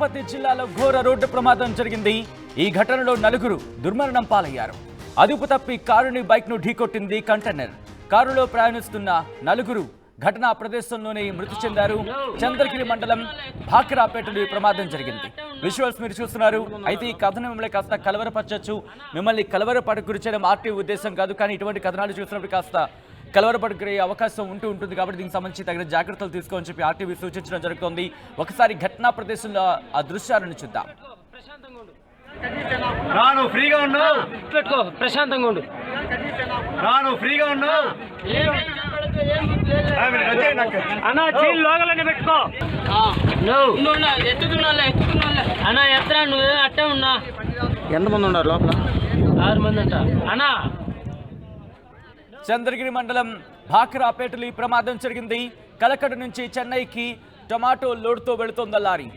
తిరుపతి జిల్లాలో ఘోర రోడ్డు ప్రమాదం జరిగింది. ఈ ఘటనలో నలుగురు దుర్మరణం పాలయ్యారు. అదుపు తప్పి కారుని బైక్ను ఢీకొట్టింది కంటైనర్. కారులో ప్రయాణిస్తున్న నలుగురు ఘటనా ప్రదేశంలోనే మృతి చెందారు. చంద్రగిరి మండలం భాకరాపేటలో ఈ ప్రమాదం జరిగింది. విజువల్స్ మీరు చూస్తున్నారు. అయితే ఈ కథనం మిమ్మల్ని కాస్త కలవరపరచచ్చు, మిమ్మల్ని కలవరపడకు గురి చేయడం ఆర్టీవీ ఉద్దేశం కాదు. కానీ ఇటువంటి కథనాలు చూసినప్పుడు కాస్త కలవరపడే అవకాశం ఉంటుంది. కాబట్టి దీనికి సంబంధించి తగిన జాగ్రత్తలు తీసుకోమని చెప్పి ఆర్టీవీ సూచించడం జరుగుతోంది. ఒకసారి ఘటనా ప్రదేశంలో ఆ దృశ్యాలను చూద్దాం. రాను ఫ్రీగా ఉన్నావు, పెట్టుకో, ప్రశాంతంగా ఉండు. రాను ఫ్రీగా ఉన్నావు అన్నా, చీల్ లోగలని పెట్టుకో. అన్నా ఎత్తరా, నువ్వు అట్టే ఉన్నా. ఎంతమంది ఉన్నారు లోపల? 6 మంది అంట అన్నా. చంద్రగిరి మండలం భాకరాపేటలో ఈ ప్రమాదం జరిగింది. కలకడ నుంచి చెన్నైకి టొమాటో లోడ్తో వెళుతోంది లారీ.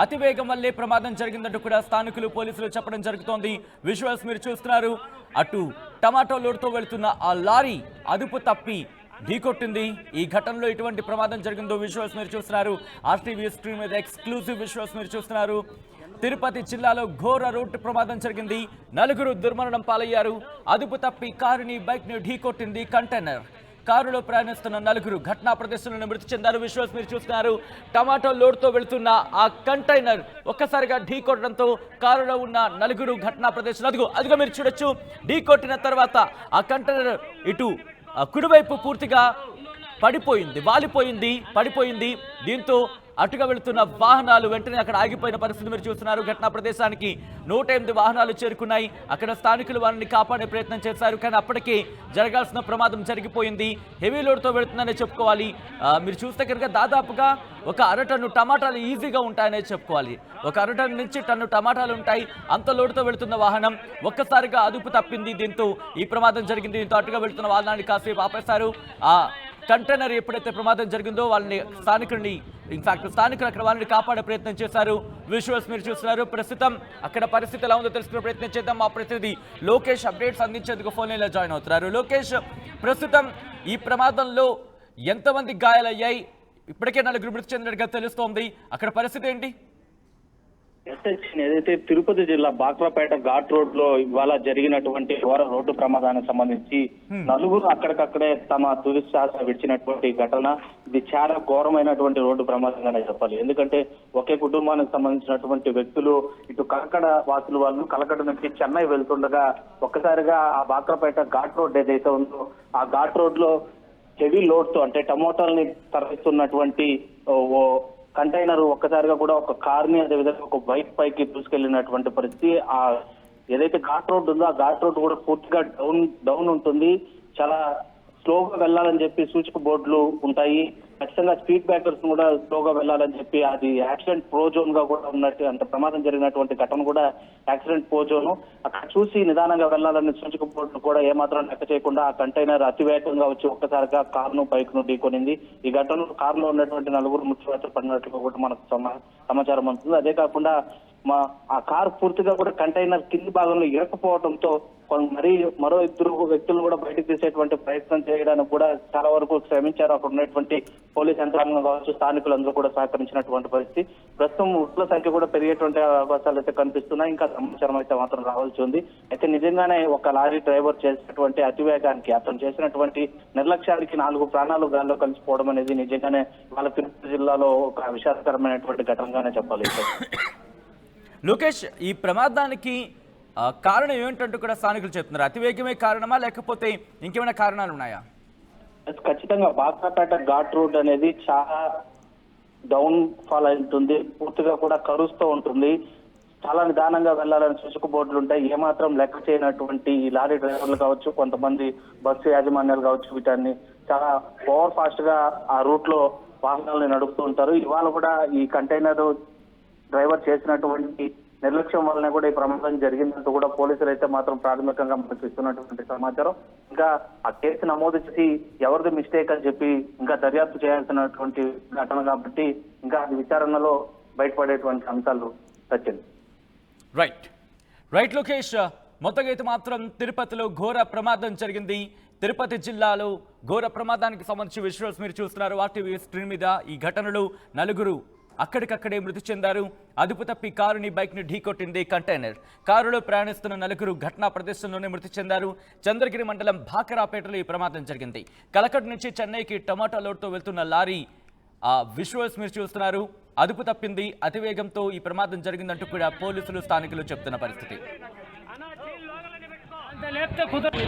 అతివేగం వల్లే ప్రమాదం జరిగిందంటూ కూడా స్థానికులు పోలీసులు చెప్పడం జరుగుతోంది. విజువల్స్ మీరు చూస్తున్నారు. అటు టమాటో లోడ్తో వెళుతున్న ఆ లారీ అదుపు తప్పి ఢీకొట్టింది. ఈ ఘటనలో ఎటువంటి ప్రమాదం జరిగిందో విజువల్స్ మీరు చూస్తున్నారు. ఆర్టీవీ స్క్రీన్ మీద ఎక్స్క్లూజివ్ విజువల్స్ మీరు చూస్తున్నారు. తిరుపతి జిల్లాలో ఘోర రోడ్డు ప్రమాదం జరిగింది. నలుగురు దుర్మరణం పాలయ్యారు. అదుపు తప్పి కారుని బైక్ని ఢీకొట్టింది కంటైనర్. కారులో ప్రయాణిస్తున్న నలుగురు ఘటనా ప్రదేశంలో మృతి చెందారు. విజువల్స్ మీరు చూస్తున్నారు. టమాటో లోడ్తో వెళుతున్న ఆ కంటైనర్ ఒక్కసారిగా ఢీకొట్టడంతో కారులో ఉన్న నలుగురు ఘటనా ప్రదేశంలో అదిగో మీరు చూడొచ్చు. ఢీకొట్టిన తర్వాత ఆ కంటైనర్ ఇటు కుడివైపు పూర్తిగా పడిపోయింది. దీంతో అటుగా వెళుతున్న వాహనాలు వెంటనే అక్కడ ఆగిపోయిన పరిస్థితి మీరు చూస్తున్నారు. ఘటనా ప్రదేశానికి 108 వాహనాలు చేరుకున్నాయి. అక్కడ స్థానికులు వారిని కాపాడే ప్రయత్నం చేశారు. కానీ అప్పటికే జరగాల్సిన ప్రమాదం జరిగిపోయింది. హెవీ లోడ్తో వెళుతుందనే చెప్పుకోవాలి. మీరు చూస్తే కనుక దాదాపుగా ఒక అరటన్ను టమాటాలు ఈజీగా ఉంటాయనే చెప్పుకోవాలి. ఒక అరటన్ను నుంచి టన్ను టమాటాలు ఉంటాయి. అంత లోడ్తో వెళుతున్న వాహనం ఒక్కసారిగా అదుపు తప్పింది. దీంతో ఈ ప్రమాదం జరిగింది. దీంతో అటుగా వెళుతున్న వాహనాన్ని కాసేపు ఆపేశారు. ఆ కంటైనర్ ఎప్పుడైతే ప్రమాదం జరిగిందో వాళ్ళని స్థానికులు అక్కడ వాళ్ళని కాపాడే ప్రయత్నం చేశారు. విజువల్స్ మీరు చూస్తున్నారు. ప్రస్తుతం అక్కడ పరిస్థితి ఎలా ఉందో తెలుసుకునే ప్రయత్నం చేద్దాం. మా ప్రతినిధి లోకేష్ అప్డేట్స్ అందించేందుకు ఫోన్ లైన్లో జాయిన్ అవుతున్నారు. లోకేష్, ప్రస్తుతం ఈ ప్రమాదంలో ఎంతమంది గాయాలయ్యాయి? ఇప్పటికే నలుగురు మృతి చెందినట్టుగా తెలుస్తోంది. అక్కడ పరిస్థితి ఏంటి? ఏదైతే తిరుపతి జిల్లా బాక్రాపేట ఘాట్ రోడ్ లో ఇవాళ జరిగినటువంటి ఘోర రోడ్డు ప్రమాదానికి సంబంధించి నలుగురు అక్కడికక్కడే తమ తుది శ్వాస విడిచినటువంటి ఘటన. ఇది చాలా ఘోరమైనటువంటి రోడ్డు ప్రమాదంగానే చెప్పాలి. ఎందుకంటే ఒకే కుటుంబానికి సంబంధించినటువంటి వ్యక్తులు ఇటు కలకడ వాసులు వాళ్ళు కలకడ నుంచి చెన్నై వెళ్తుండగా ఒక్కసారిగా ఆ బాక్రాపేట ఘాట్ రోడ్ ఏదైతే ఉందో ఆ ఘాట్ రోడ్ లో హెవీ లోడ్ తో అంటే టమోటాలని తరలిస్తున్నటువంటి కంటైనర్ ఒక్కసారిగా కూడా ఒక కార్ ని అదేవిధంగా ఒక బైక్ పైకి దూసుకెళ్లినటువంటి పరిస్థితి. ఆ ఏదైతే ఘాట్ రోడ్ ఉందో ఆ ఘాట్ రోడ్ కూడా పూర్తిగా డౌన్ ఉంటుంది. చాలా స్లోగా వెళ్ళాలని చెప్పి సూచక బోర్డులు ఉంటాయి. ఖచ్చితంగా స్పీడ్ బ్రేకర్స్ కూడా స్లోగా వెళ్ళాలని చెప్పి అది యాక్సిడెంట్ ప్రో జోన్ గా కూడా ఉన్నట్టు అంత ప్రమాదం జరిగినటువంటి ఘటన కూడా యాక్సిడెంట్ ప్రో జోన్. అక్కడ చూసి నిదానంగా వెళ్ళాలని సూచక బోర్డులు కూడా ఏమాత్రం లెక్క చేయకుండా ఆ కంటైనర్ అతివేగంగా వచ్చి ఒక్కసారిగా కారును బైక్ ను ఢీకొనింది. ఈ ఘటనలో కారులో ఉన్నటువంటి నలుగురు మృత్యువాత పడినట్లుగా కూడా మనకు సమాచారం అందుతుంది. అదే కాకుండా ఆ కారు పూర్తిగా కూడా కంటైనర్ కింది భాగంలో ఇరకపోవడంతో మరో ఇద్దరు వ్యక్తులు కూడా బయటకు తీసేటువంటి ప్రయత్నం చేయడానికి కూడా చాలా వరకు శ్రమించారు. అక్కడ ఉన్నటువంటి పోలీస్ యంత్రాంగం కావచ్చు, స్థానికులందరూ కూడా సహకరించినటువంటి పరిస్థితి. ప్రస్తుతం మృతుల సంఖ్య కూడా పెరిగేటువంటి అవకాశాలు అయితే కనిపిస్తున్నాయి. ఇంకా సమాచారం అయితే మాత్రం రావాల్సి ఉంది. అయితే నిజంగానే ఒక లారీ డ్రైవర్ చేసినటువంటి అతివేగానికి, అతను చేసినటువంటి నిర్లక్ష్యానికి 4 ప్రాణాలు గాల్లో కలిసిపోవడం అనేది నిజంగానే వాళ్ళ తిరుపతి జిల్లాలో ఒక విషాదకరమైనటువంటి ఘటనగానే చెప్పాలి. లోకేష్, ఈ ప్రమాదానికి కారణం ఏమిటంటూ కూడా స్థానికులు చెప్తున్నారు. అతివేగమే కారణమా లేకపోతే ఇంకేమైనా కారణాలు ఉన్నాయా? ఖచ్చితంగా బాక్రాపేట ఘాట్ రోడ్ అనేది చాలా డౌన్ ఫాల్ ఉంటుంది. పూర్తిగా కూడా కరుస్తూ ఉంటుంది. చాలా నిదానంగా వెళ్లాలని సూచక బోర్డులు ఉంటాయి. ఏమాత్రం లెక్క చేయనటువంటి ఈ లారీ డ్రైవర్లు కావచ్చు, కొంతమంది బస్సు యాజమాన్యాలు కావచ్చు, వీటిని చాలా ఓవర్ ఫాస్ట్ గా ఆ రూట్ లో వాహనాలను నడుపుతూ ఉంటారు. ఇవాళ కూడా ఈ కంటైనర్ డ్రైవర్ చేసినటువంటి నిర్లక్ష్యం వల్లనే కూడా ఈ ప్రమాదం జరిగిందంటూ కూడా పోలీసులు అయితే మాత్రం ప్రాథమికంగా మనకు ఇస్తున్నటువంటి సమాచారం. ఇంకా ఆ కేసు నమోదు చేసి ఎవరిది మిస్టేక్ అని చెప్పి ఇంకా దర్యాప్తు చేయాల్సినటువంటి ఘటన కాబట్టి ఇంకా అది విచారణలో బయటపడేటువంటి అంశాలు వచ్చింది. రైట్ లోకేష్, మొత్తంగా అయితే మాత్రం తిరుపతిలో ఘోర ప్రమాదం జరిగింది. తిరుపతి జిల్లాలో ఘోర ప్రమాదానికి సంబంధించి విజువల్స్ మీరు చూస్తున్నారు ఆర్టీవీ స్క్రీన్ మీద. ఈ ఘటనలో నలుగురు అక్కడికక్కడే మృతి చెందారు. అదుపు తప్పి కారుని బైక్ని ఢీకొట్టింది కంటైనర్. కారులో ప్రయాణిస్తున్న నలుగురు ఘటనా ప్రదేశంలోనే మృతి చెందారు. చంద్రగిరి మండలం భాకరాపేటలో ఈ ప్రమాదం జరిగింది. కలకట్ నుంచి చెన్నైకి టమాటా లోడ్తో వెళ్తున్న లారీ విజువల్స్ మీరు చూస్తున్నారు. అదుపు తప్పింది. అతివేగంతో ఈ ప్రమాదం జరిగిందంటూ కూడా పోలీసులు స్థానికులు చెప్తున్న పరిస్థితి. లేపితే కుదరదు.